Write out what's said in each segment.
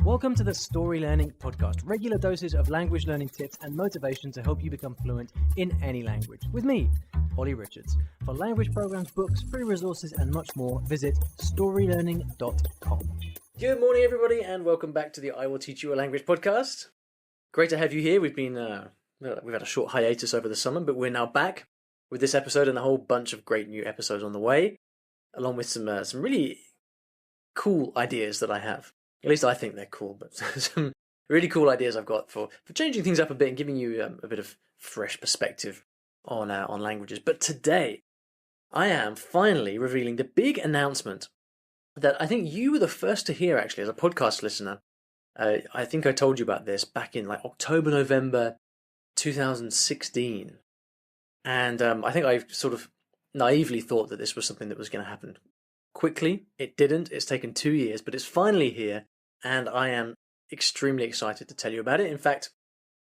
Welcome to the Story Learning Podcast, regular doses of language learning tips and motivation to help you become fluent in any language. With me, Olly Richards. For language programs, books, free resources, and much more, visit StoryLearning.com. Good morning, everybody, and welcome back to the I Will Teach You a Language podcast. Great to have you here. We've had a short hiatus over the summer, but we're now back with this episode and a whole bunch of great new episodes on the way, along with some really cool ideas that I have. At least I think they're cool, but some really cool ideas I've got for changing things up a bit and giving you a bit of fresh perspective on languages. But today, I am finally revealing the big announcement that I think you were the first to hear, actually, as a podcast listener. I think I told you about this back in October, November 2016. And I think I sort of naively thought that this was something that was going to happen quickly. It didn't. It's taken 2 years, but it's finally here. And I am extremely excited to tell you about it. In fact,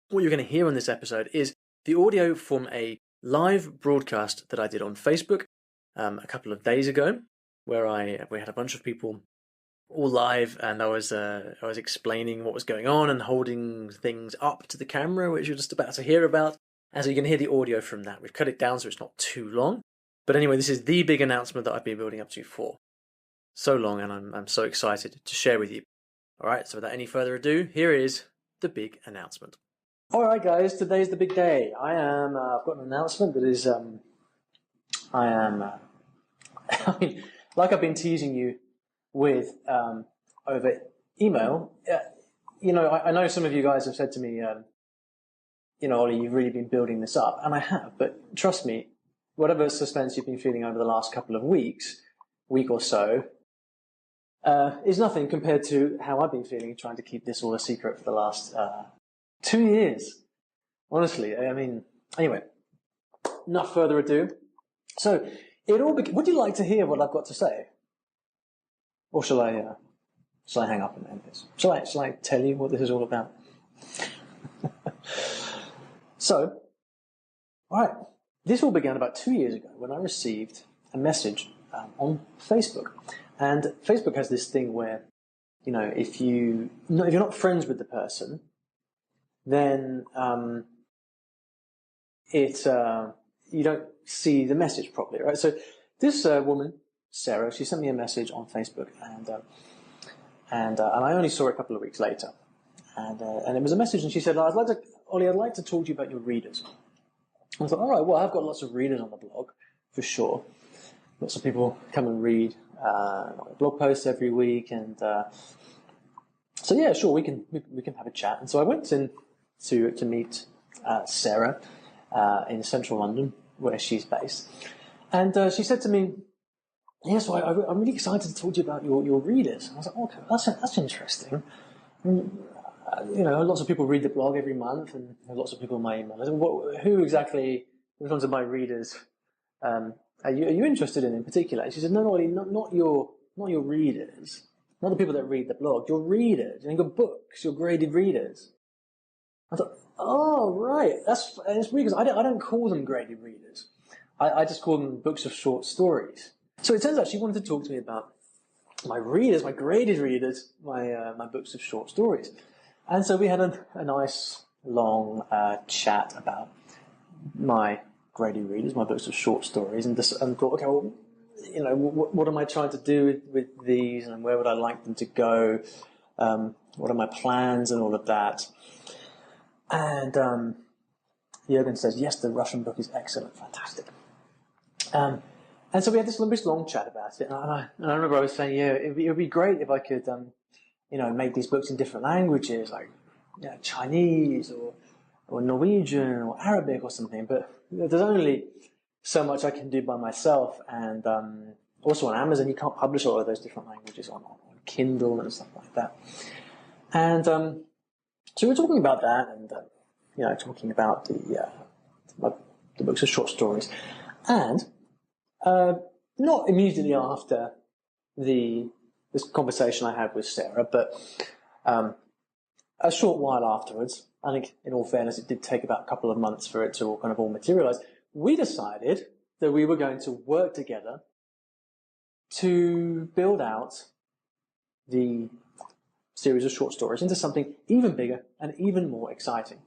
what you're going to hear on this episode is the audio from a live broadcast that I did on Facebook a couple of days ago, where we had a bunch of people all live, and I was explaining what was going on and holding things up to the camera, which you're just about to hear about. And so you're going to hear the audio from that. We've cut it down so it's not too long. But anyway, this is the big announcement that I've been building up to for so long, and I'm so excited to share with you. All right, so without any further ado, here is the big announcement. All right, guys, today's the big day. I've got an announcement that is, I mean, like I've been teasing you with over email. I know some of you guys have said to me, Ollie, you've really been building this up, and I have. But trust me, whatever suspense you've been feeling over the last couple of week or so, is nothing compared to how I've been feeling trying to keep this all a secret for the last 2 years. Honestly, I mean, anyway, enough further ado. So, would you like to hear what I've got to say? Or shall I hang up and end this? Shall I tell you what this is all about? So, all right, this all began about 2 years ago when I received a message on Facebook. And Facebook has this thing where, if you're not friends with the person, then you don't see the message properly, right? So this woman, Sarah, she sent me a message on Facebook, and I only saw it a couple of weeks later, and it was a message, and she said, Ollie, I'd like to talk to you about your readers. I thought, all right, well, I've got lots of readers on the blog, for sure. Lots of people come and read blog posts every week, and so yeah, sure, we can have a chat. And so I went in to meet Sarah in central London, where she's based, and she said to me, "Yeah, so I'm really excited to talk to you about your readers." And I was like, "Okay, that's interesting." Lots of people read the blog every month, and lots of people in my email. Which ones of my readers are you interested in particular? And she said, "No, Ollie, not your readers, not the people that read the blog. Your readers, and your books, your graded readers." I thought, "Oh, right, it's weird because I don't call them graded readers. I just call them books of short stories." So it turns out she wanted to talk to me about my readers, my graded readers, my books of short stories. And so we had a nice long chat about my graded readers, my books of short stories, and thought, okay, well, what am I trying to do with these, and where would I like them to go? What are my plans and all of that? And Jürgen says, yes, the Russian book is excellent, fantastic. And so we had this long chat about it, and I remember I was saying, yeah, it would be great if I could, make these books in different languages, like Chinese or Norwegian or Arabic or something, but there's only so much I can do by myself, and also on Amazon you can't publish all of those different languages on Kindle and stuff like that. And so we were talking about that, and talking about the books of short stories, and not immediately after this conversation I had with Sarah, but a short while afterwards, I think in all fairness it did take about a couple of months for it to all materialize, we decided that we were going to work together to build out the series of short stories into something even bigger and even more exciting.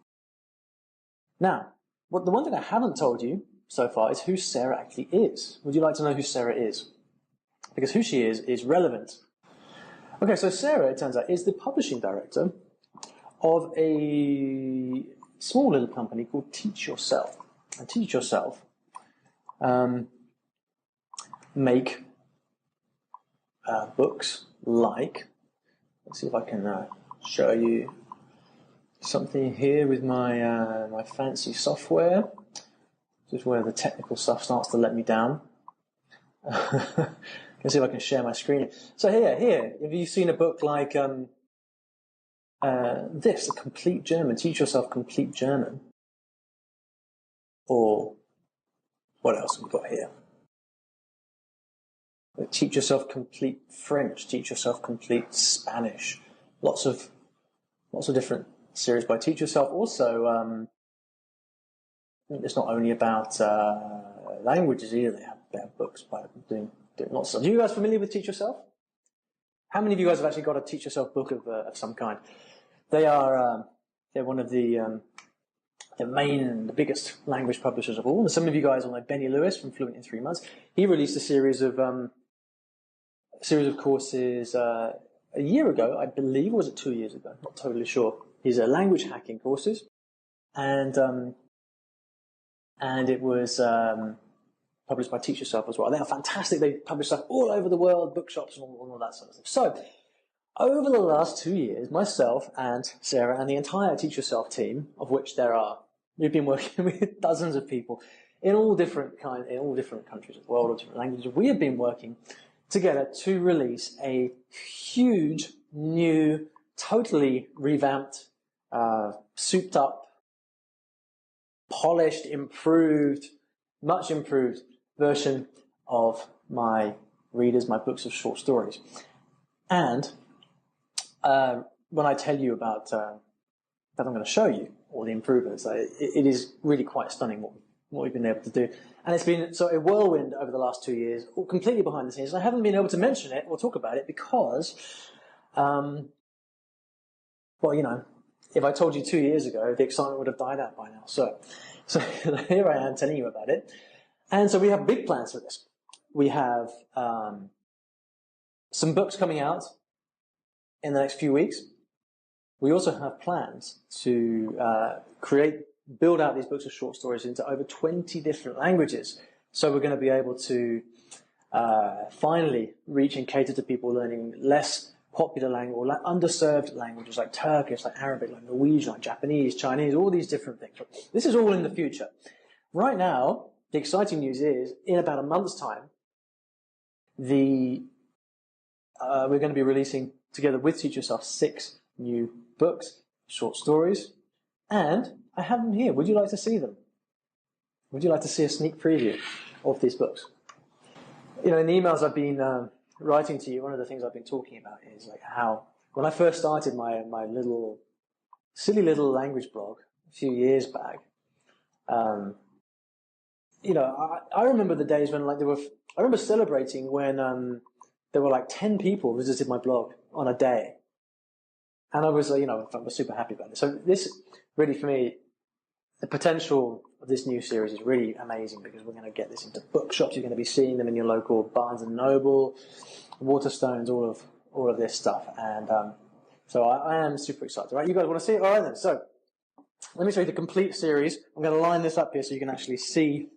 Now, the one thing I haven't told you so far is who Sarah actually is. Would you like to know who Sarah is? Because who she is relevant. Okay, so Sarah, it turns out, is the publishing director of a small little company called Teach Yourself. And Teach Yourself make books like, let's see if I can show you something here with my my fancy software. This is where the technical stuff starts to let me down. Let's see if I can share my screen. So here, have you seen a book like this, A Complete German, Teach Yourself Complete German? Or what else have we got here? Teach Yourself Complete French, Teach Yourself Complete Spanish. Lots of different series by Teach Yourself. Also, it's not only about languages either. They have books by doing lots of stuff. Are you guys familiar with Teach Yourself? How many of you guys have actually got a Teach Yourself book of some kind? They're one of the the biggest language publishers of all. And some of you guys will know Benny Lewis from Fluent in 3 Months. He released a series of courses a year ago, I believe, or was it 2 years ago? Not totally sure. These are language hacking courses, and it was published by Teach Yourself as well. They are fantastic. They publish stuff all over the world, bookshops and all that sort of stuff. So, over the last 2 years, myself and Sarah and the entire Teach Yourself team, of which we've been working with dozens of people in all different countries of the world, or different languages. We have been working together to release a huge, new, totally revamped, souped up, polished, improved, much improved version of my books of short stories. And when I tell you about that, I'm going to show you all the improvements. It is really quite stunning what we've been able to do. And it's been a whirlwind over the last 2 years, all completely behind the scenes. I haven't been able to mention it or talk about it because, if I told you 2 years ago, the excitement would have died out by now. So here I am telling you about it. And so we have big plans for this. We have some books coming out in the next few weeks. We also have plans to build out these books of short stories into over 20 different languages. So we're going to be able to finally reach and cater to people learning less popular language or underserved languages like Turkish, like Arabic, like Norwegian, like Japanese, Chinese, all these different things. This is all in the future. Right now, the exciting news is, in about a month's time, we're going to be releasing, together with Teach Yourself, 6 new books, short stories, and I have them here. Would you like to see them? Would you like to see a sneak preview of these books? In the emails I've been writing to you, one of the things I've been talking about is like how, when I first started my silly little language blog a few years back, I remember the days when I remember celebrating when there were like 10 people visited my blog on a day. And I was super happy about it. So this really, for me, the potential of this new series is really amazing because we're going to get this into bookshops. You're going to be seeing them in your local Barnes & Noble, Waterstones, all of this stuff. And so I am super excited. Right, you guys want to see it? All right then. So let me show you the complete series. I'm going to line this up here so you can actually see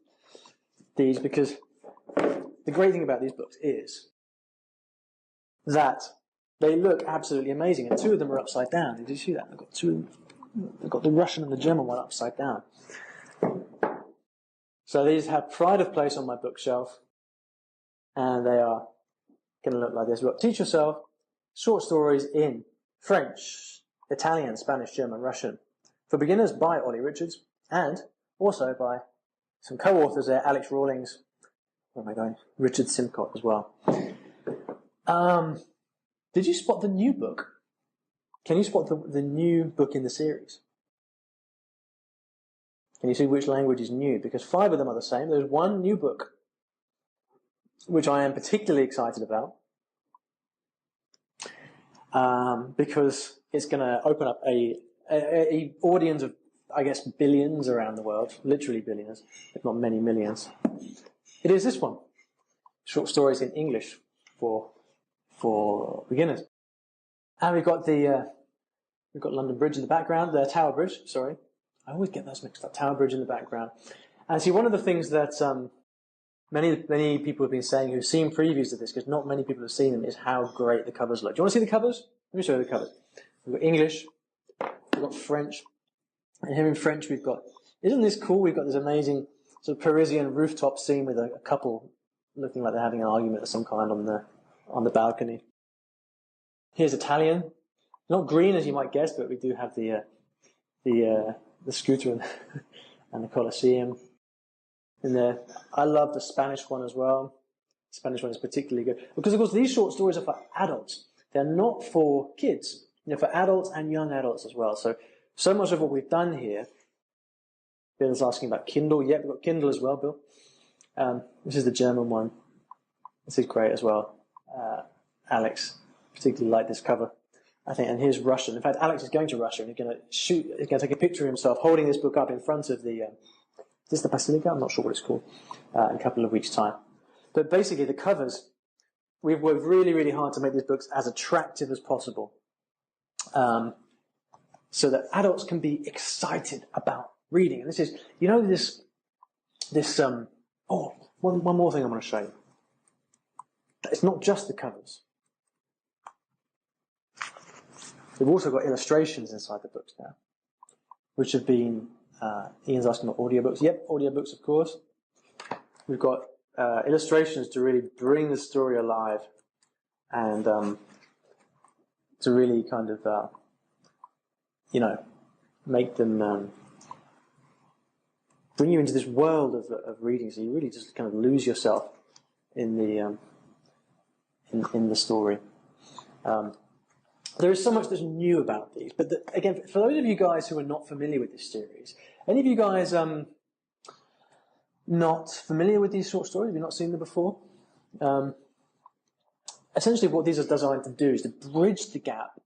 these, because the great thing about these books is that they look absolutely amazing. And 2 of them are upside down. Did you see that? I've got 2 of them. I've got the Russian and the German one upside down. So these have pride of place on my bookshelf, and they are going to look like this. We've got Teach Yourself, short stories in French, Italian, Spanish, German, Russian, for beginners by Olly Richards, and also by some co-authors there, Alex Rawlings, where am I going? Richard Simcock as well. Did you spot the new book? Can you spot the new book in the series? Can you see which language is new? Because 5 of them are the same. There's one new book, which I am particularly excited about. because it's going to open up a audience of, I guess, billions around the world, literally billions, if not many millions. It is this one, short stories in English for beginners. And we've got London Bridge in the background, the Tower Bridge, sorry. I always get those mixed up, Tower Bridge in the background. And see, one of the things that many people have been saying who've seen previews of this, because not many people have seen them, is how great the covers look. Do you want to see the covers? Let me show you the covers. We've got English, we've got French, and here in French we've got, isn't this cool? We've got this amazing sort of Parisian rooftop scene with a couple looking like they're having an argument of some kind on the balcony. Here's Italian. Not green as you might guess, but we do have the scooter and the Colosseum in there. I love the Spanish one as well. The Spanish one is particularly good because, of course, these short stories are for adults. They're not for kids. They're for adults and young adults as well. So much of what we've done here. Bill's asking about Kindle. Yep, we've got Kindle as well, Bill. This is the German one. This is great as well. Alex particularly liked this cover, I think. And here's Russian. In fact, Alex is going to Russia and he's going to take a picture of himself holding this book up in front of the, is this the Basilica? I'm not sure what it's called, in a couple of weeks' time. But basically, the covers, we've worked really, really hard to make these books as attractive as possible, so that adults can be excited about reading. And this is, you know, one more thing I want to show you. It's not just the covers. We've also got illustrations inside the books now, which have been, Ian's asking about audiobooks. Yep, audiobooks, of course. We've got illustrations to really bring the story alive and to really kind of, make them, bring you into this world of reading, so you really just kind of lose yourself in the story. There is so much that's new about these, but again, for those of you guys who are not familiar with this series, any of you guys not familiar with these short stories? Have you not seen them before? Essentially what these are designed to do is to bridge the gap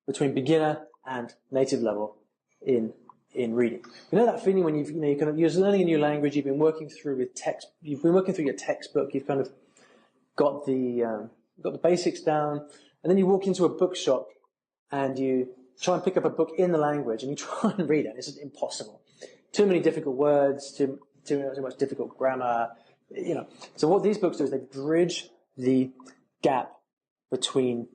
between beginner and native level in reading. You know that feeling when you're learning a new language, you've been working through your textbook, you've kind of got the basics down, and then you walk into a bookshop and you try and pick up a book in the language and you try and read it. It's just impossible. Too many difficult words, too much difficult grammar. So what these books do is they bridge the gap between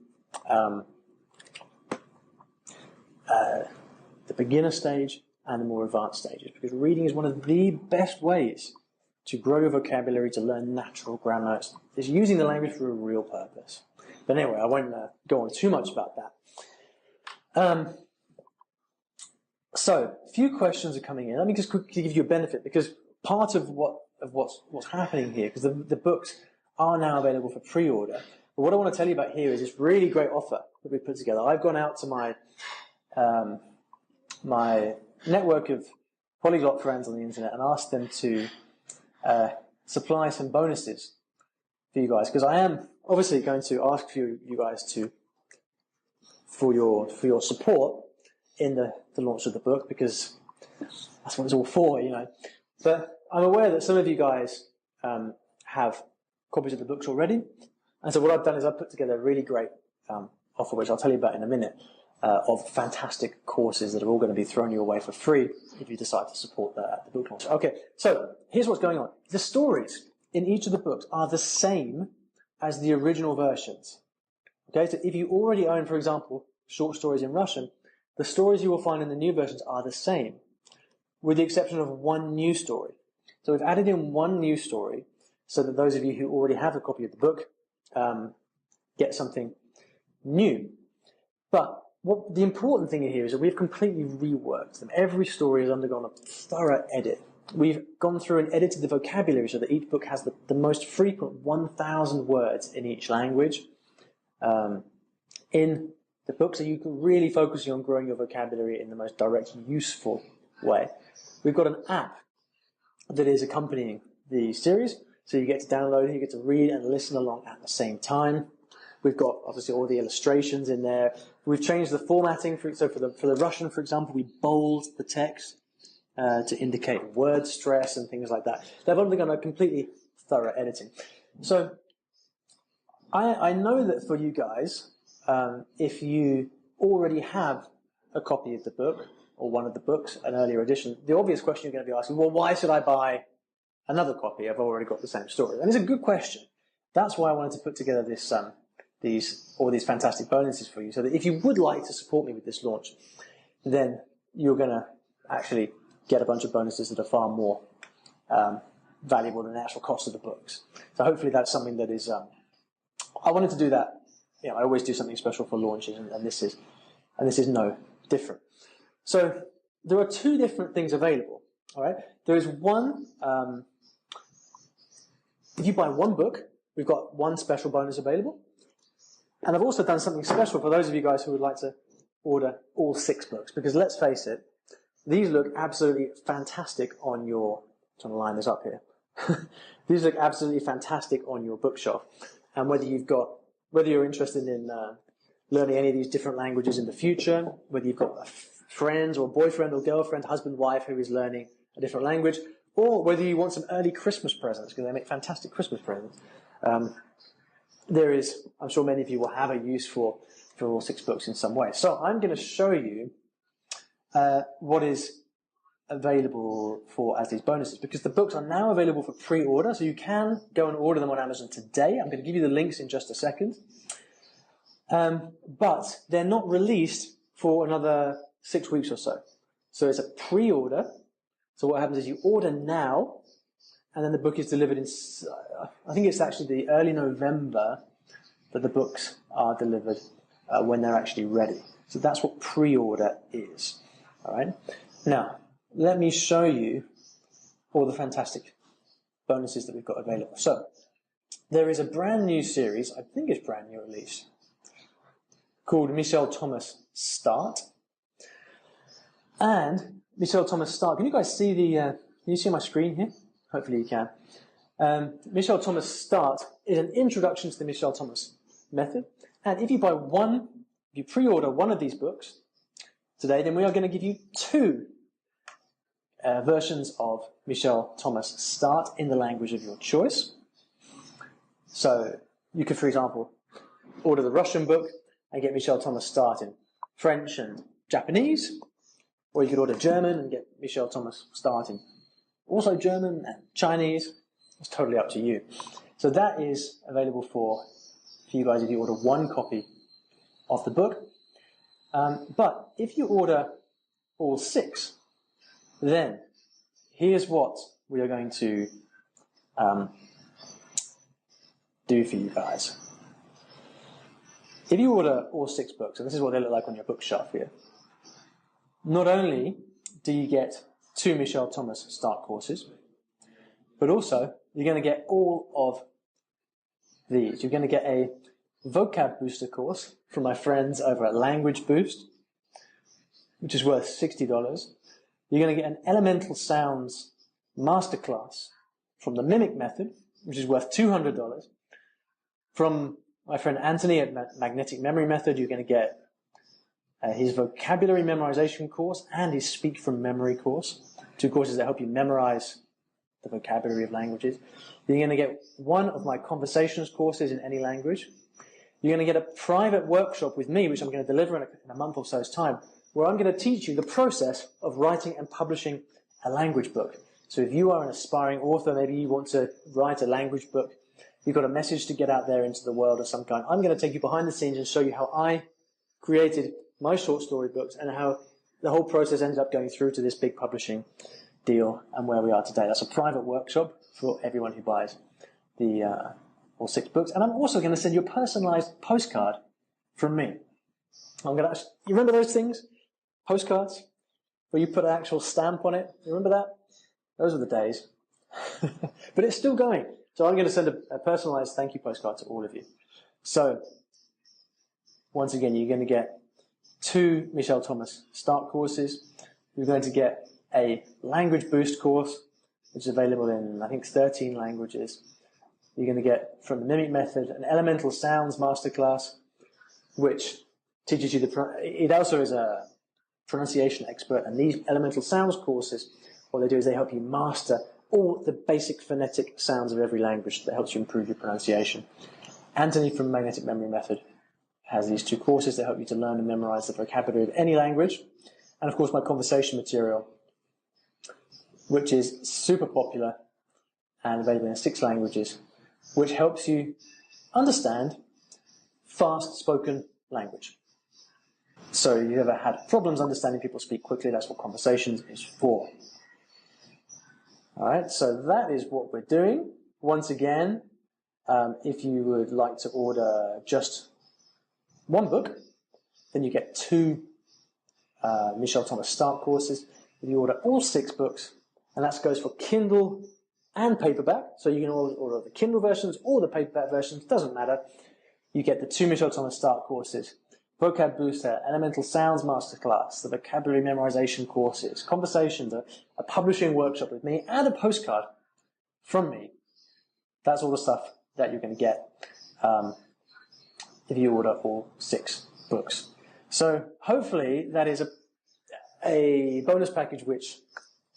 the beginner stage and the more advanced stages, because reading is one of the best ways to grow your vocabulary, to learn natural grammar. It's using the language for a real purpose. But anyway, I won't go on too much about that. So, a few questions are coming in. Let me just quickly give you a benefit, because part of what's happening here, because the books are now available for pre-order. But what I want to tell you about here is this really great offer that we put together. I've gone out to my my network of polyglot friends on the internet and asked them to supply some bonuses for you guys, because I am obviously going to ask you guys for your support in the launch of the book, because that's what it's all for, But I'm aware that some of you guys have copies of the books already, and so what I've done is I've put together a really great offer, which I'll tell you about in a minute, of fantastic courses that are all going to be thrown your way for free if you decide to support the book launch. Okay, so here's what's going on. The stories in each of the books are the same as the original versions. Okay, so if you already own, for example, short stories in Russian, the stories you will find in the new versions are the same, with the exception of one new story. So we've added in one new story so that those of you who already have a copy of the book get something new. But what the important thing here is that we've completely reworked them. Every story has undergone a thorough edit. We've gone through and edited the vocabulary so that each book has the most frequent 1,000 words in each language in the book, so you can really focus on growing your vocabulary in the most direct, useful way. We've got an app that is accompanying the series, so you get to download it, you get to read and listen along at the same time. We've got obviously all the illustrations in there. We've changed the formatting. So for the Russian, for example, we bold the text to indicate word stress and things like that. They've undergone a completely thorough editing. So I know that for you guys, if you already have a copy of the book or one of the books, an earlier edition, the obvious question you're going to be asking, well, why should I buy another copy? I've already got the same story. And it's a good question. That's why I wanted to put together this all these fantastic bonuses for you, so that if you would like to support me with this launch, then you're going to actually get a bunch of bonuses that are far more valuable than the actual cost of the books. So hopefully that's something that is. I wanted to do that. You know, I always do something special for launches, and this is no different. So there are two different things available. All right, there is one. If you buy one book, we've got one special bonus available. And I've also done something special for those of you guys who would like to order all 6 books, because let's face it, these look absolutely fantastic on your, I'm trying to line this up here. These look absolutely fantastic on your bookshelf. And whether you're interested in learning any of these different languages in the future, whether you've got friends or boyfriend or girlfriend, husband, wife who is learning a different language, or whether you want some early Christmas presents, because they make fantastic Christmas presents. I'm sure many of you will have a use for all 6 books in some way. So I'm going to show you what is available as these bonuses, because the books are now available for pre-order, so you can go and order them on Amazon today. I'm going to give you the links in just a second. But they're not released for another 6 weeks or so. So it's a pre-order. So what happens is you order now, and then the book is delivered in, I think it's actually the early November that the books are delivered when they're actually ready. So that's what pre-order is. All right. Now, let me show you all the fantastic bonuses that we've got available. So there is a brand new series, I think it's brand new at least, called Michel Thomas Start. And Michel Thomas Start, can you guys see can you see my screen here? Hopefully you can. Michel Thomas Start is an introduction to the Michel Thomas method. And if you pre-order one of these books today, then we are going to give you 2 versions of Michel Thomas Start in the language of your choice. So you could, for example, order the Russian book and get Michel Thomas Start in French and Japanese, or you could order German and get Michel Thomas Start in also German and Chinese. It's totally up to you. So that is available for you guys if you order one copy of the book. But if you order all 6, then here's what we are going to do for you guys. If you order all 6 books, and this is what they look like on your bookshelf here, not only do you get 2 Michel Thomas Start courses, but also you're going to get all of these. You're going to get a vocab booster course from my friends over at Language Boost, which is worth $60. You're going to get an Elemental Sounds masterclass from the Mimic Method, which is worth $200. From my friend Anthony at Magnetic Memory Method, you're going to get his vocabulary memorization course and his speak from memory course, 2 courses that help you memorize the vocabulary of languages. You're going to get one of my conversations courses in any language. You're going to get a private workshop with me, which I'm going to deliver in a month or so's time, where I'm going to teach you the process of writing and publishing a language book. So if you are an aspiring author, maybe you want to write a language book, you've got a message to get out there into the world of some kind, I'm going to take you behind the scenes and show you how I created my short story books and how the whole process ended up going through to this big publishing deal and where we are today. That's a private workshop for everyone who buys the all 6 books. And I'm also going to send you a personalized postcard from me. You remember those things? Postcards? Where you put an actual stamp on it? You remember that? Those are the days. But it's still going. So I'm going to send a personalized thank you postcard to all of you. So, once again, you're going to get 2 Michel Thomas Start courses. You're going to get a Language Boost course, which is available in, I think, 13 languages. You're going to get, from the Mimic Method, an Elemental Sounds Masterclass, which teaches you it also is a pronunciation expert, and these Elemental Sounds courses, what they do is they help you master all the basic phonetic sounds of every language that helps you improve your pronunciation. Anthony from Magnetic Memory Method has these 2 courses that help you to learn and memorize the vocabulary of any language. And of course my conversation material, which is super popular and available in 6 languages, which helps you understand fast-spoken language. So if you've ever had problems understanding people speak quickly, that's what conversations is for. All right, so that is what we're doing. Once again, if you would like to order just 1 book, then you get 2 Michel Thomas Start courses. If you order all 6 books, and that goes for Kindle and paperback, so you can order the Kindle versions or the paperback versions, doesn't matter. You get the 2 Michel Thomas Start courses, Vocab Booster, Elemental Sounds Masterclass, the vocabulary memorization courses, conversations, a publishing workshop with me, and a postcard from me. That's all the stuff that you're going to get if you order all 6 books. So hopefully that is a bonus package which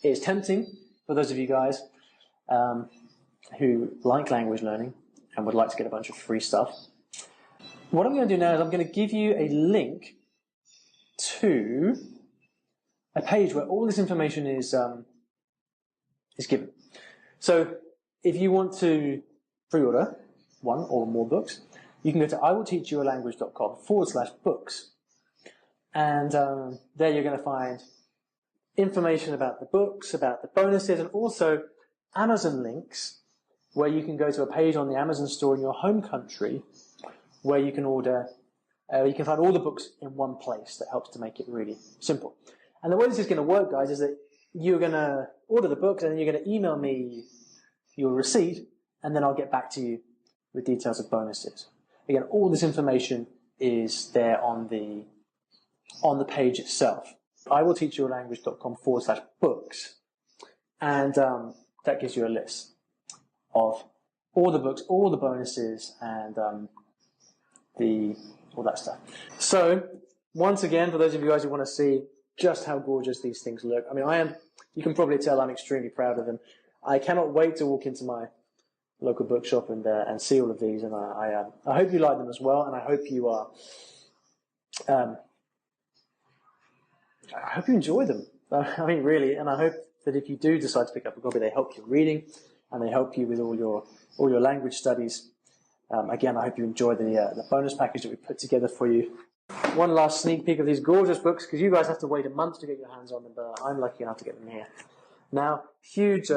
is tempting for those of you guys who like language learning and would like to get a bunch of free stuff. What I'm going to do now is I'm going to give you a link to a page where all this information is given. So if you want to pre-order 1 or more books, you can go to iwillteachyoualanguage.com/books. And there you're going to find information about the books, about the bonuses, and also Amazon links where you can go to a page on the Amazon store in your home country where you can order, you can find all the books in one place. That helps to make it really simple. And the way this is going to work, guys, is that you're going to order the books and then you're going to email me your receipt, and then I'll get back to you with details of bonuses. Again, all this information is there on the page itself. iwillteachyoualanguage.com/books. And that gives you a list of all the books, all the bonuses, and all that stuff. So, once again, for those of you guys who want to see just how gorgeous these things look, I mean, you can probably tell I'm extremely proud of them. I cannot wait to walk into my local bookshop and see all of these, and I hope you like them as well, and I hope you are, I hope you enjoy them. I mean, really, and I hope that if you do decide to pick up a copy, they help your reading, and they help you with all your language studies. Again, I hope you enjoy the bonus package that we put together for you. One last sneak peek of these gorgeous books, because you guys have to wait a month to get your hands on them, but I'm lucky enough to get them here. Now, huge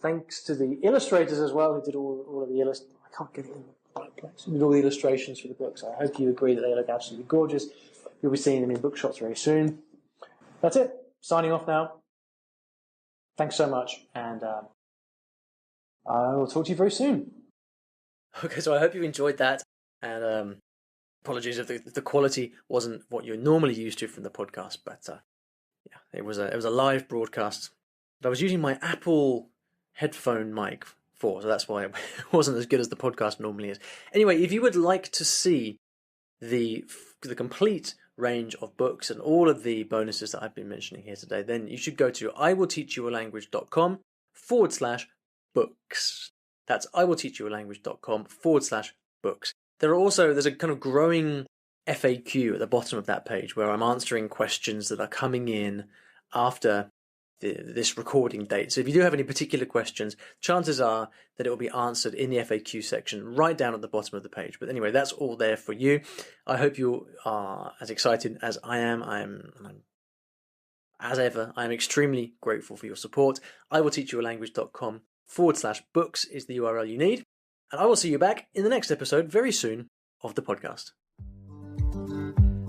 thanks to the illustrators as well, who did all of the illustrations. I can't get it in the right place. Who did all the illustrations for the books. I hope you agree that they look absolutely gorgeous. You'll be seeing them in bookshops very soon. That's it. Signing off now. Thanks so much, and I will talk to you very soon. Okay, so I hope you enjoyed that, and apologies if the quality wasn't what you're normally used to from the podcast, but yeah, it was a live broadcast that I was using my Apple headphone mic for, so that's why it wasn't as good as the podcast normally is. Anyway, if you would like to see the complete range of books and all of the bonuses that I've been mentioning here today, then you should go to iwillteachyoualanguage.com/books. That's iwillteachyoualanguage.com/books. There's a kind of growing FAQ at the bottom of that page where I'm answering questions that are coming in after this recording date. So if you do have any particular questions, chances are that it will be answered in the FAQ section right down at the bottom of the page. But anyway, that's all there for you. I hope you are as excited as I am. As ever, I'm extremely grateful for your support. iwillteachyoualanguage.com/books is the URL you need. And I will see you back in the next episode very soon of the podcast.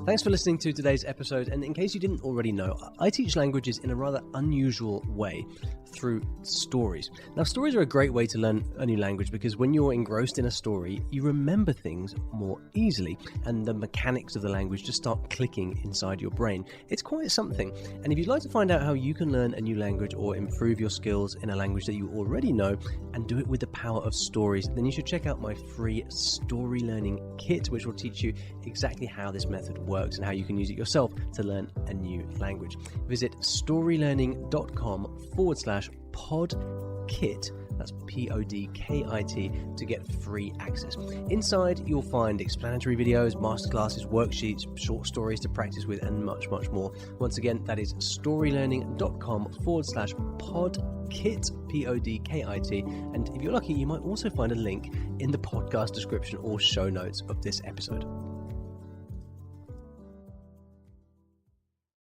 Thanks for listening to today's episode, and in case you didn't already know, I teach languages in a rather unusual way through stories. Now, stories are a great way to learn a new language because when you're engrossed in a story, you remember things more easily, and the mechanics of the language just start clicking inside your brain. It's quite something, and if you'd like to find out how you can learn a new language or improve your skills in a language that you already know and do it with the power of stories, then you should check out my free Story Learning Kit, which will teach you exactly how this method works and how you can use it yourself to learn a new language. Visit storylearning.com/podkit, that's PODKIT, to get free access. Inside, you'll find explanatory videos, masterclasses, worksheets, short stories to practice with, and much, much more. Once again, that is storylearning.com/podkit, PODKIT. And if you're lucky, you might also find a link in the podcast description or show notes of this episode.